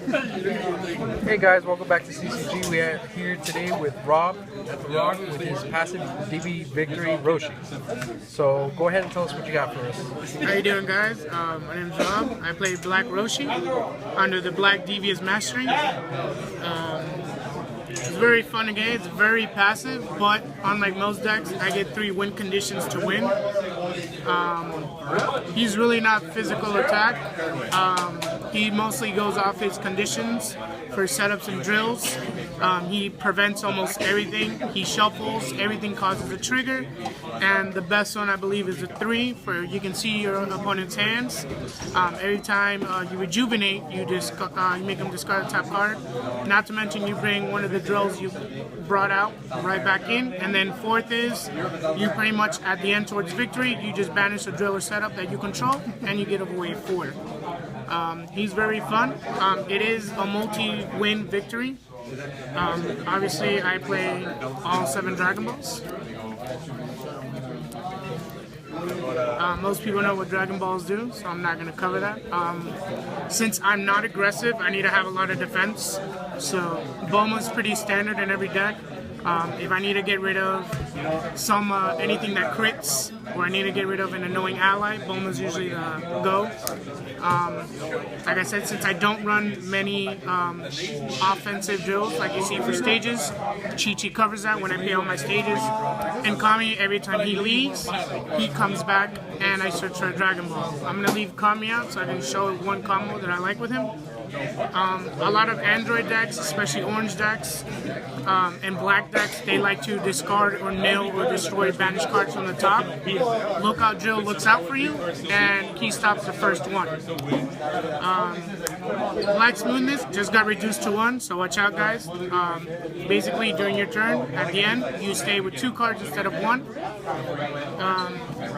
Hey guys, welcome back to CCG. We are here today with Rob at the Rock with his passive DB Victory Roshi. So go ahead and tell us what you got for us. How you doing, guys? My name's Rob. I play Black Roshi under the Black Devious mastering. It's very fun again. It's very passive, but unlike most decks, I get 3 win conditions to win. He's really not physical attack. He mostly goes off his conditions for setups and drills. He prevents almost everything. He shuffles. Everything causes a trigger. And the best one, I believe, is a 3 for you can see your opponent's hands. Every time you rejuvenate, you make them discard a top card. Not to mention you bring one of the drills you brought out right back in. And then 4th is you pretty much at the end towards victory, you just banish a drill or setup that you control and you get away 4. He's very fun. It is a multi-win victory. Obviously, I play all 7 Dragon Balls. Most people know what Dragon Balls do, so I'm not going to cover that. Since I'm not aggressive, I need to have a lot of defense. So Bulma's pretty standard in every deck. If I need to get rid of anything that crits, or I need to get rid of an annoying ally, Bulma's usually the go. Like I said, since I don't run many offensive drills like you see for stages, Chi-Chi covers that when I play all my stages. And Kami, every time he leaves, he comes back and I search for a Dragon Ball. I'm going to leave Kami out so I can show one combo that I like with him. A lot of Android decks, especially orange decks, and black decks, they like to discard or nil or destroy banished cards from the top. Lookout Drill looks out for you, and he stops the first one. Black Smoothness just got reduced to 1, so watch out, guys. Basically, during your turn, at the end, you stay with 2 cards instead of 1.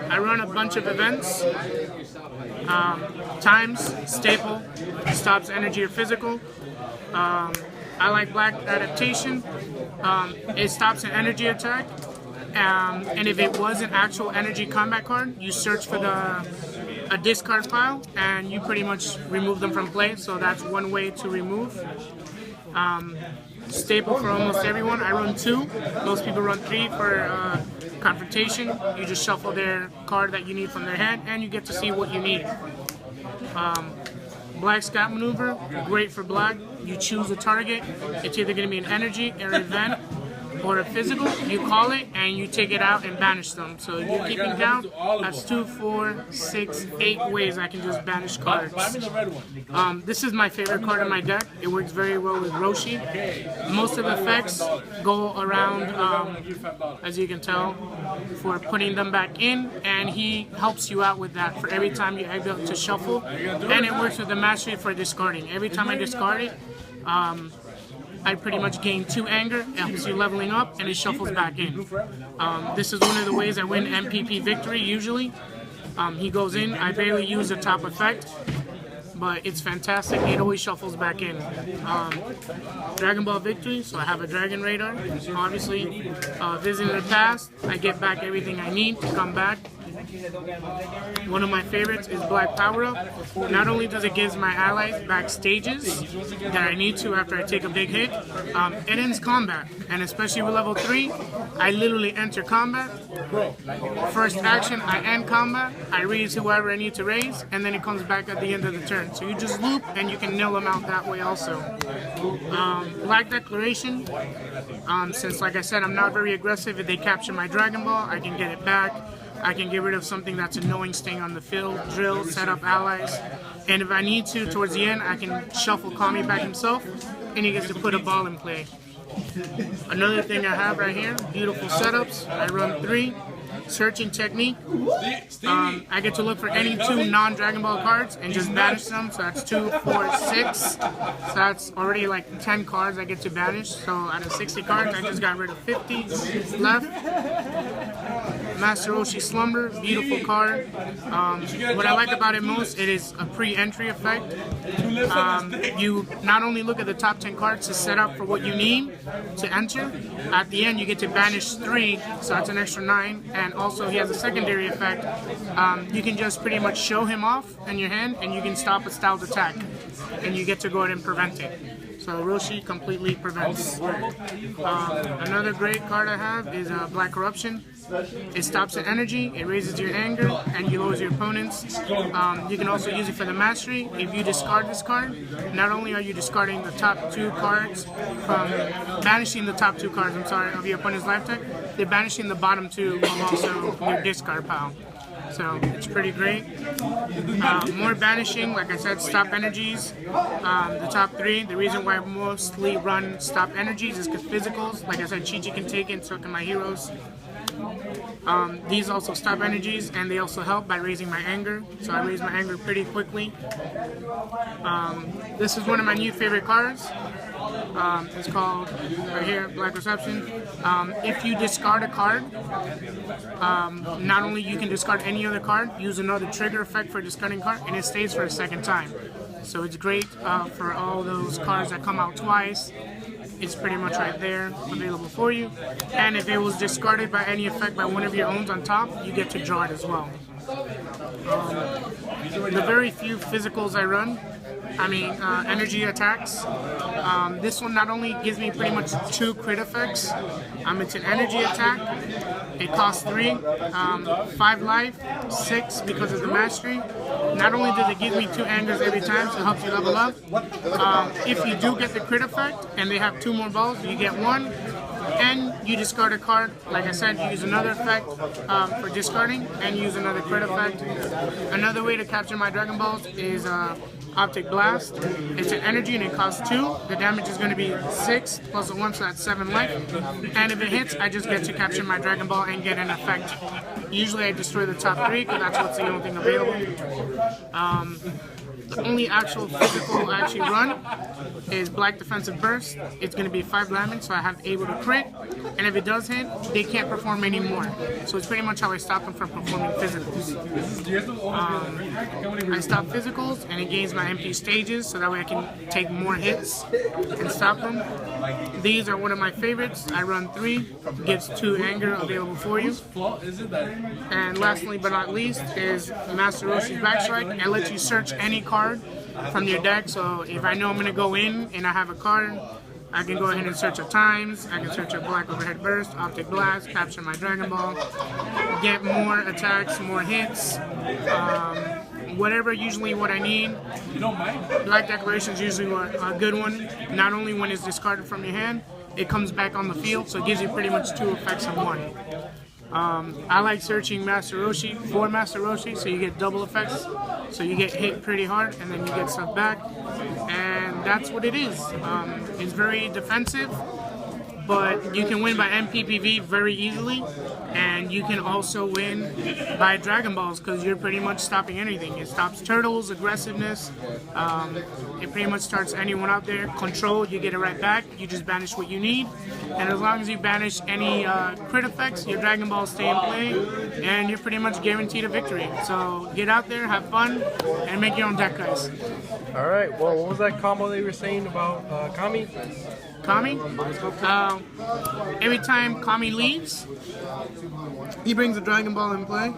I run a bunch of events. Times, staple, stops energy or physical. I like Black Adaptation. It stops an energy attack. And if it was an actual energy combat card, you search for a discard pile and you pretty much remove them from play. So that's one way to remove. Staple for almost everyone. I run 2. Most people run 3 for confrontation. You just shuffle their card that you need from their hand and you get to see what you need. Black Scout Maneuver, great for black. You choose a target. It's either going to be an energy, an event, or a physical. You call it and you take it out and banish them. So if you're keeping count, that's 2, 4, 6, 8 ways I can just banish cards. This is my favorite card in my deck. It works very well with Roshi. Most of the effects go around, as you can tell, for putting them back in, and he helps you out with that for every time you egg up to shuffle. And it works with the mastery for discarding. Every time I discard it, I pretty much gain 2 anger, it helps you leveling up, and it shuffles back in. This is one of the ways I win MPP victory usually. He goes in, I barely use the top effect, but it's fantastic, it always shuffles back in. Dragon Ball victory, so I have a Dragon Radar, obviously. Visiting the past, I get back everything I need to come back. One of my favorites is Black Power Up. Not only does it give my allies back stages that I need to after I take a big hit, it ends combat. And especially with level 3, I literally enter combat. First action, I end combat, I raise whoever I need to raise, and then it comes back at the end of the turn. So you just loop and you can nil them out that way also. Black Declaration, since like I said, I'm not very aggressive. If they capture my Dragon Ball, I can get it back. I can get rid of something that's annoying staying on the field, drill, set up allies, and if I need to, towards the end, I can shuffle Kami back himself, and he gets to put a ball in play. Another thing I have right here, beautiful setups. I run 3. Searching technique. I get to look for any 2 non-Dragon Ball cards and just banish them. So that's 2, 4, 6. So that's already like 10 cards I get to banish. So out of 60 cards, I just got rid of 50 left. Master Roshi Slumber, beautiful card. What I like about it most, it is a pre-entry effect. You not only look at the top 10 cards to set up for what you need to enter, at the end you get to banish 3, so that's an extra 9, and also he has a secondary effect. You can just pretty much show him off in your hand and you can stop a styled attack. and you get to go ahead and prevent it. So Roshi completely prevents. Another great card I have is Black Corruption. It stops the energy, it raises your anger, and you lowers your opponents. You can also use it for the mastery. If you discard this card, not only are you discarding the top 2 cards from banishing the top 2 cards, of your opponent's life deck, they're banishing the bottom 2 of also your discard pile. So it's pretty great. More banishing, like I said, stop energies. The top 3, the reason why I mostly run stop energies is because physicals, like I said, Chi-Chi can take it, and so can my heroes. These also stop energies, and they also help by raising my anger. So I raise my anger pretty quickly. This is one of my new favorite cards. It's called, right here, Black Reception. If you discard a card, not only you can discard any other card, use another trigger effect for discarding card, and it stays for a second time. So it's great for all those cards that come out twice. It's pretty much right there, available for you. And if it was discarded by any effect by one of your owns on top, you get to draw it as well. The very few physicals I run, energy attacks. This one not only gives me pretty much 2 crit effects. It's an energy attack. It costs 3, 5 life, 6 because of the mastery. Not only does it give me 2 angers every time, so it helps you level up. If you do get the crit effect and they have 2 more balls, you get 1. And you discard a card. Like I said, you use another effect for discarding, and use another crit effect. Another way to capture my Dragon Balls is Optic Blast. It's an energy and it costs 2. The damage is going to be 6 plus a 1, so that's 7 life. And if it hits, I just get to capture my Dragon Ball and get an effect. Usually I destroy the top 3 because that's what's the only thing available. The only actual physical I actually run is Black Defensive Burst. It's going to be 5 damage, so I have able to crit. And if it does hit, they can't perform anymore. So it's pretty much how I stop them from performing physicals. I stop physicals, and it gains my MP stages, so that way I can take more hits and stop them. These are one of my favorites. I run 3, gives 2 anger available for you. And lastly but not least is Master Roshi's Backstrike. It lets you search any card from your deck, so if I know I'm going to go in and I have a card, I can go ahead and search a Times, I can search a Black Overhead Burst, Optic Blast, capture my Dragon Ball, get more attacks, more hits, whatever usually what I need. Black Declaration is usually a good one, not only when it's discarded from your hand, it comes back on the field, so it gives you pretty much 2 effects in 1. I like searching Master Roshi for Master Roshi, so you get double effects. So you get hit pretty hard, and then you get stuff back. And that's what it is. It's very defensive, but you can win by MPPV very easily. And you can also win by Dragon Balls, because you're pretty much stopping anything. It stops turtles, aggressiveness. It pretty much starts anyone out there. Control, you get it right back. You just banish what you need. And as long as you banish any crit effects, your Dragon Balls stay in play. And you're pretty much guaranteed a victory. So get out there, have fun, and make your own deck, guys. Alright, well, what was that combo they were saying about Kami? Kami? Every time Kami leaves, he brings a Dragon Ball in play.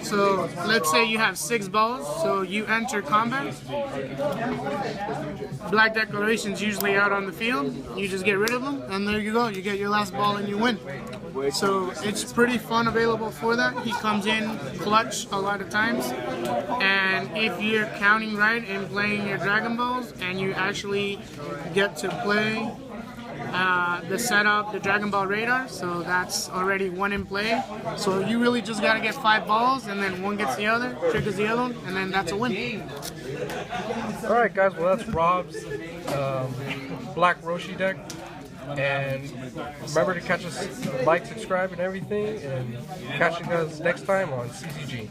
So let's say you have 6 balls, so you enter combat. Black Declaration's usually out on the field. You just get rid of them, and there you go. You get your last ball and you win. So it's pretty fun available for that. He comes in clutch a lot of times. And if you're counting right and playing your Dragon Balls, and you actually get to play the setup, the Dragon Ball Radar, so that's already 1 in play. So you really just gotta get 5 balls, and then 1 gets the other, triggers the other one, and then that's a win. Alright guys, well that's Rob's Black Roshi deck. And remember to catch us, like, subscribe, and everything, and catch you guys next time on CCG.